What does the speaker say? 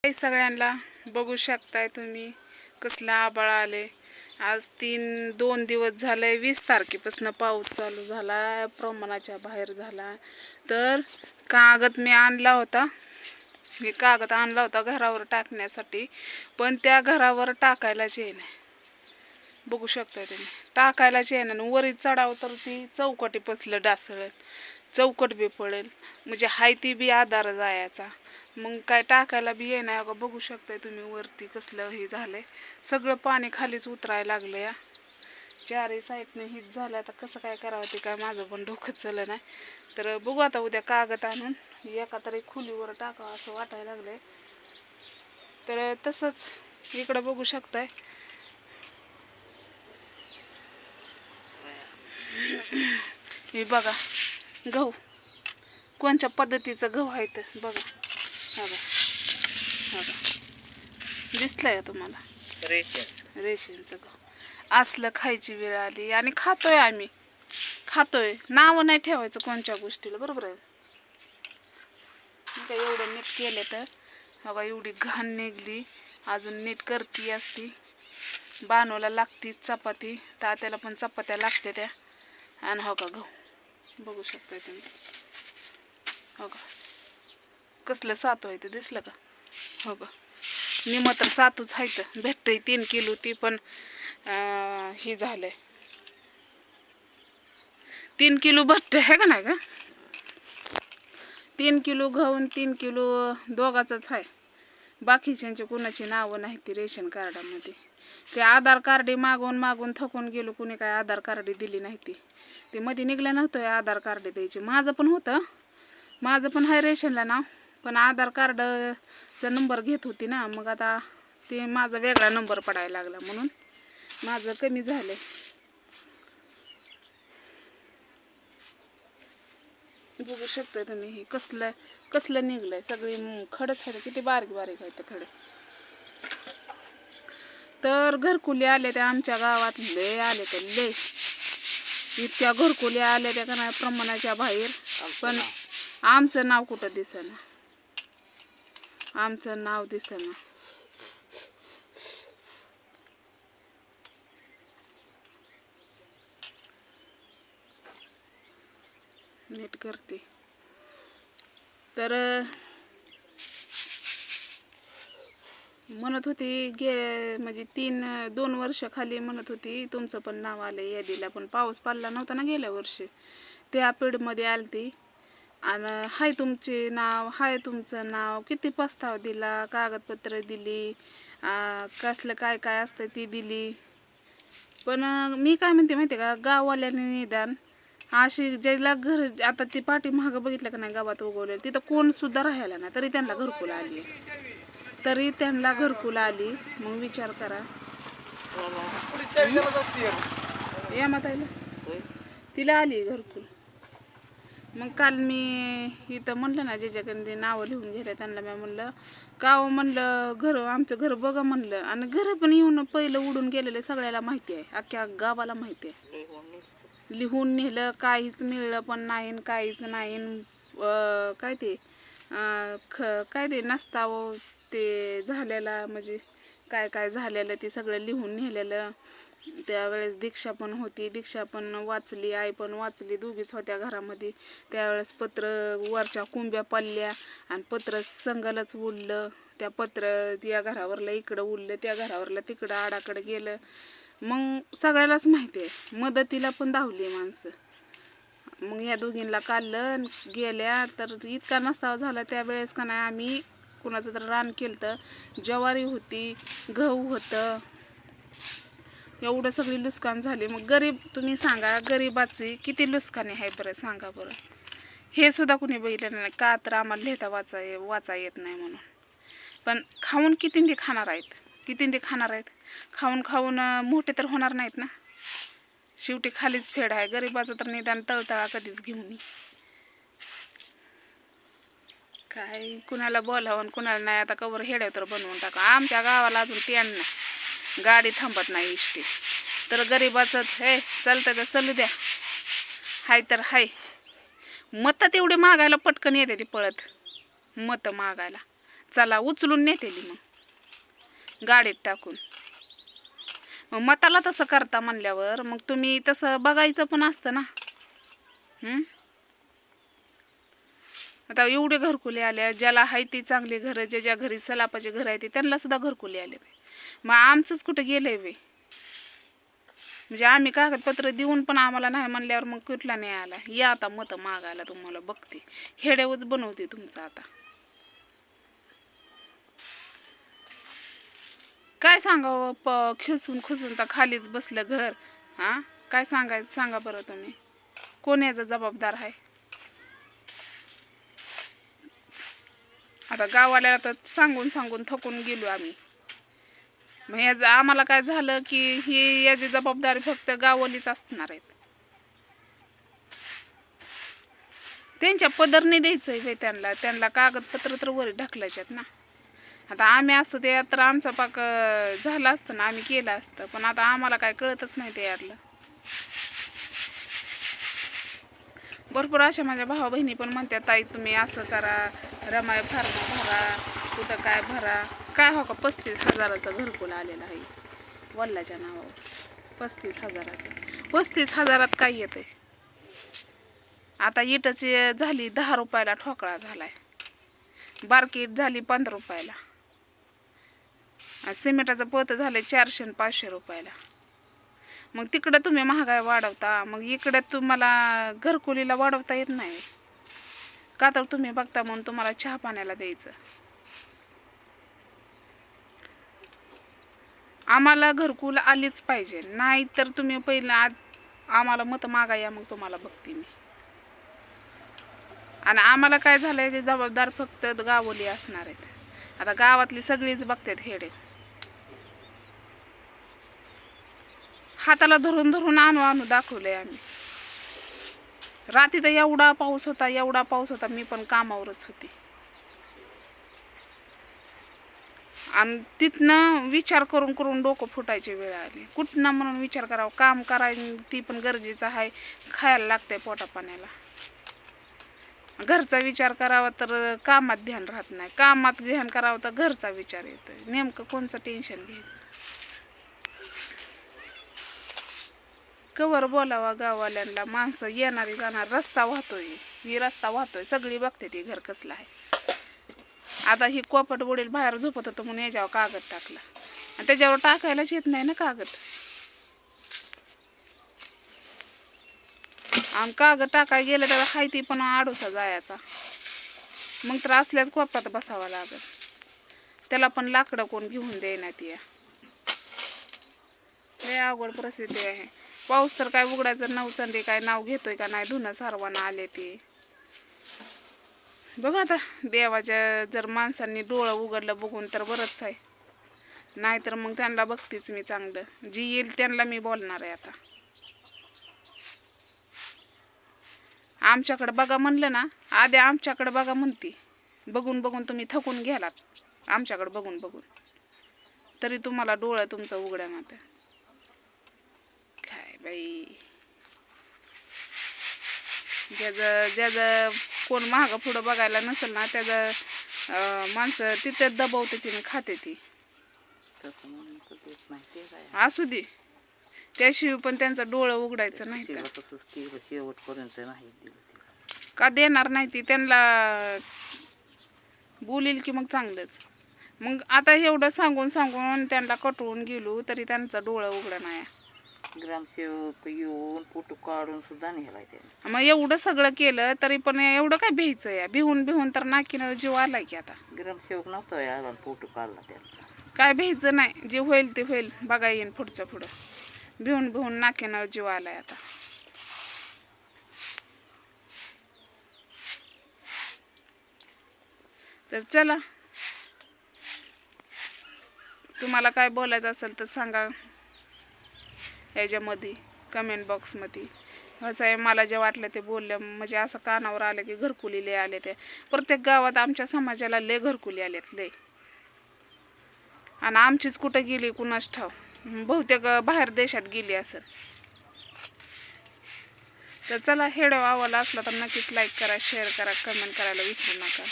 काही सगळ्यांना बघू शकताय तुम्ही कसला आभाळ आले. आज 2 दिवस झाले. 20 तारखेपासून पाऊस चालू झाला, प्रमाणाच्या बाहेर झाला. तर कागद मी आणला होता, मी कागद आणला होता घरावर टाकण्यासाठी, पण त्या घरावर टाकायलाच येईना. बघू शकताय तुम्ही, टाकायलाच येईना. वरी चढाव तर ती चौकटी पसलं डासळेल, चौकट बी पडेल, म्हणजे हाय ती बी आधार जायचा. मग काय टाकायला बी येणार का. बघू शकताय तुम्ही वरती कसलं हे झालंय. सगळं पाणी खालीच उतरायला लागलं या. चारही साईडने हिट झालं. आता कसं काय करावं ते काय माझं पण डोकं चलं नाही. तर बघू आता उद्या कागद आणून एका तरी खोलीवर टाकावं असं वाटायला लागलंय. तर तसंच इकडं बघू शकताय. हे बघा गहू, कोणत्या पद्धतीचं गहू आहे तर बघा. बघा बघा, दिसलंय का तुम्हाला? रेशनचं गहू. असलं खायची वेळ आली आणि खातोय आम्ही, खातोय. नावं नाही ठेवायचं कोणत्या गोष्टीला, बरोबर आहे. काय एवढं नीट केलं तर बघा एवढी घाण निघली. अजून नीट करती असती. बानूला लागती चपाती, तात्याला पण चपात्या लागते त्या. आणि हो का गहू बघू शकताय तुम्ही. हो का कसलं सातू आहे ते दिसलं का? हो का निम तर सातूच आहे तर भेटतंय 3 किलो. ती पण ही झालंय 3 किलो भेटते आहे का नाही का? 3 किलो गहून 3 किलो दोघाचाच आहे. बाकीच्यांचे कुणाची नावं नाही ती रेशन कार्डामध्ये. ते आधार कार्ड मागून मागून थकून गेलो. कुणी काय आधार कार्ड दिली नाही ती. ते मध्ये निघलं नव्हतं आधार कार्ड द्यायचे. माझं पण होतं, माझं पण आहे रेशनला नाव, पण आधार कार्डचा नंबर घेत होती ना. मग आता ते माझा वेगळा नंबर पडायला लागला म्हणून माझं कमी झालं. बघू शकता तुम्ही हे कसलं कसलं निघलंय. सगळी खडच आहे, किती बारीक बारीक आहे खडे. तर घरकुली आले त्या आमच्या गावात लय आले तर लय. इतक्या घरकुली आल्या त्या का नाही प्रमाणाच्या बाहेर. पण आमचं नाव कुठं दिसेना, आमचं नाव दिसेना. नीट करते तर म्हणत होती म्हणजे 2 वर्ष खाली म्हणत होती तुमचं पण नाव आलं यादीला. पण पाऊस पडला नव्हता ना गेल्या वर्षी. त्या पिढमध्ये आलती आणि हाय तुमचे नाव, हाय तुमचं नाव. किती प्रस्ताव दिला, कागदपत्र दिली, कसलं काय काय असतं ती दिली. पण मी काय म्हणते माहिती का, गाववाल्याने निदान अशी ज्याला घर, आता ती पाठी महाग बघितलं का नाही गावात उगवलेलं, तिथं कोण सुद्धा राहायला नाही तरी त्यांना घरकुल आली, तरी त्यांना घरकुल आली. मग विचार करा. या माताईला तिला आली घरकुल. मग काल मी इथं म्हणलं ना ज्याच्याकडे नावं लिहून घेतलं त्यांना मी म्हणलं गाव, म्हणलं घर, आमचं घर बघा म्हणलं. आणि घर पण येऊन पहिलं उडून गेलेलं सगळ्याला माहिती आहे, अख्ख्या गावाला माहिती आहे. लिहून नेलं, काहीच मिळलं पण नाही, काहीच नाही. काय ते काय ते नसतावं ते झालेला, म्हणजे काय काय झालेलं ते सगळं लिहून नेलेलं. त्यावेळेस दीक्षा पण होती, दीक्षा पण वाचली, आई पण वाचली, दोघीच होत्या घरामध्ये. त्यावेळेस पत्र वरच्या कुंब्या पडल्या आणि पत्र संगलच उडलं. त्या पत्र या घरावरला इकडं उडलं, त्या घरावरला तिकडं आडाकडं गेलं. मग सगळ्यालाच माहिती आहे, मदतीला पण धावली माणसं. मग या दोघींना काढलं गेल्या. तर इतका नसतावा झाला त्यावेळेस का नाही, आम्ही कुणाचं तर रान केलं तर ज्वारी होती, गहू होतं, एवढं सगळी नुकसान झाली. मग गरीब, तुम्ही सांगा गरीबाची किती नुकसानी आहे बरं, सांगा बरं. हे सुद्धा कुणी बघितलं नाही का, तर आम्हाला लिहिता वाचा येत नाही म्हणून. पण खाऊन किती खाणार आहेत, किती खाणार आहेत. खाऊन खाऊन मोठे तर होणार नाहीत ना. शेवटी खालीच फेड आहे. गरीबाचं तर निदान तळतळा कधीच घेऊन ये. काय कुणाला बोलावून कुणाला नाही. आता कवर हेड्या तर बनवून टाका. आमच्या गावाला अजून ट्रेन नाही, गाडी थांबत नाही इष्टी. तर गरीबाचं हे चालतं तर चालू द्या, हाय तर हाय. मतं तेवढे मागायला पटकन येते ती पळत, मतं मागायला. चला उचलून नेतेली मग गाडीत टाकून. मग मताला तसं करता म्हणल्यावर मग तुम्ही तसं बघायचं पण असतं ना. आता एवढे घरकुले आले, ज्याला आहे ती चांगली घरं, ज्या घरी सलापाचे घर आहे ते त्यांना सुद्धा घरकुले आले. मग आमचंच कुठं गेलंय वे? म्हणजे आम्ही कागदपत्र देऊन पण आम्हाला नाही म्हणल्यावर मग कुठला नाही आला. या आता मतं मागायला तुम्हाला बघते, हेड्यावच बनवते तुमचं आता. काय सांगावं, खिसून तर खालीच बसलं घर. काय सांगायचं सांगा बरं तुम्ही, कोण याचा जबाबदार आहे? आता गावाला तर सांगून थकून गेलो आम्ही. मग याचं आम्हाला काय झालं की ही याची जबाबदारी फक्त गाववालीच असणार आहेत. त्यांच्या पदरने द्यायचंय बाई त्यांना कागदपत्र तर वर ढकलायच्यात ना. आता आम्ही असतो ते तर आमचा पाक झालं असतं ना, आम्ही केलं असतं. पण आता आम्हाला काय कळतच नाही ते यातलं. भरपूर अशा माझ्या भावा बहिणी पण म्हणतात, ताई तुम्ही असं करा, रमाई फार्म भरा, कुठं काय भरा. काय हो का 35,000चं घरकुल आलेलं आहे वडिलाच्या नावावर. 35,000चं. 35,000 काय येतंय? आता इटाची झाली 10 रुपयाला ठोकळा झालाय, बारकी इट झाली 15 रुपयाला, सिमेंटाचं पोतं झालंय 400 आणि 500 रुपयाला. मग तिकडं तुम्ही महागाई वाढवता, मग इकडे तुम्हाला घरकुलीला वाढवता येत नाही का? तर तुम्ही बघता म्हणून तुम्हाला चहा पाण्याला द्यायचं. आम्हाला घरकुल आलीच पाहिजे, नाही तर तुम्ही पहिलं आम्हाला मत मागा या, मग तुम्हाला बघते मी. आणि आम्हाला काय झालंय ते जबाबदार फक्त गावोली असणार आहेत. आता गावातली सगळीच बघतात हेडे. हाताला धरून आणू दाखवलंय आम्ही. रात्री तर एवढा पाऊस होता, मी पण कामावरच होती. आणि तिथनं विचार करून डोकं फुटायची वेळ आली. कुठनं म्हणून विचार करावं, काम करायला ती पण गरजेचं आहे, खायला लागतंय पोटा पाण्याला. घरचा विचार करावा तर कामात ध्यान राहत नाही, कामात ध्यान करावं तर घरचा विचार येतोय. नेमकं कोणचं टेन्शन घ्यायचं? कवर बोलावा गाववाल्यांना, माणसं येणारी जाणार, रस्ता वाहतोय, सगळी बघते ती घर कसलं आहे. आता ही कोपट वडील बाहेर झोपत होतं म्हणून याच्यावर कागद टाकला, आणि त्याच्यावर टाकायलाच येत नाही ना कागद. आणि कागद टाकाय गेलं तर हाय ती पण आडोसा जायचा, मग तर असल्याच कोपऱ्यात बसावा लागत. त्याला पण लाकडं कोण घेऊन देण्यात या. लय अवघड परिस्थिती आहे. पाऊस तर काय उघडायचं नवचंदी काय नाव घेतोय का नाही. धुणं सारवाना आले ते बघा. आता देवाच्या जर माणसांनी डोळं उघडलं बघून तर बरंच आहे, नाहीतर मग त्यांना बघतेच मी चांगलं. जी येईल त्यांना मी बोलणार आहे. आता आमच्याकडे बघा म्हणलं ना, आधी आमच्याकडे बघा म्हणती. बघून तुम्ही थकून गेलात आमच्याकडे बघून तरी तुम्हाला डोळं तुमचं उघडा ना. काय बाई, ज्याचं कोण महाग पुढं बघायला नसेल ना, त्याचं माणसं तिथेच दबवते तिने खाते ती. असू दे, त्याशिवाय पण त्यांचं डोळं उघडायचं नाही का देणार नाही ती. त्यांना बोलील की मग चांगलंच. मग आता एवढं सांगून त्यांना कटवून गेलो तरी त्यांचा डोळं उघडा नाही. ग्रामसेवक येऊन फोटो काढून सुद्धा नेलाय त्याने. मग एवढं सगळं केलं तरी पण एवढं काय भ्यायचं या? भिवून तर नाकीनं जीव आलाय की. आता ग्रामसेवक नव्हता आला, फोटो काढला त्याला. काय भ्यायचं नाही, जे होईल ते होईल, बघा येईन पुढं. भिवून नाकीनं जीव आलाय आता. तर चला, तुम्हाला काय बोलायचं असेल तर सांगा याच्यामध्ये कमेंट बॉक्समध्ये. असं आहे, मला जे वाटलं ते बोललं. म्हणजे असं कानावर आलं की घरकुली लय आले. ते प्रत्येक गावात आमच्या समाजाला लय घरकुली आलेत लय. आणि आमचीच कुठं गेली कुणाच ठाव, बहुतेक बाहेर देशात गेली असेल. तर चला, हेड आवाला असला तर नक्कीच लाईक करा, शेअर करा, कमेंट करायला विसरू नका.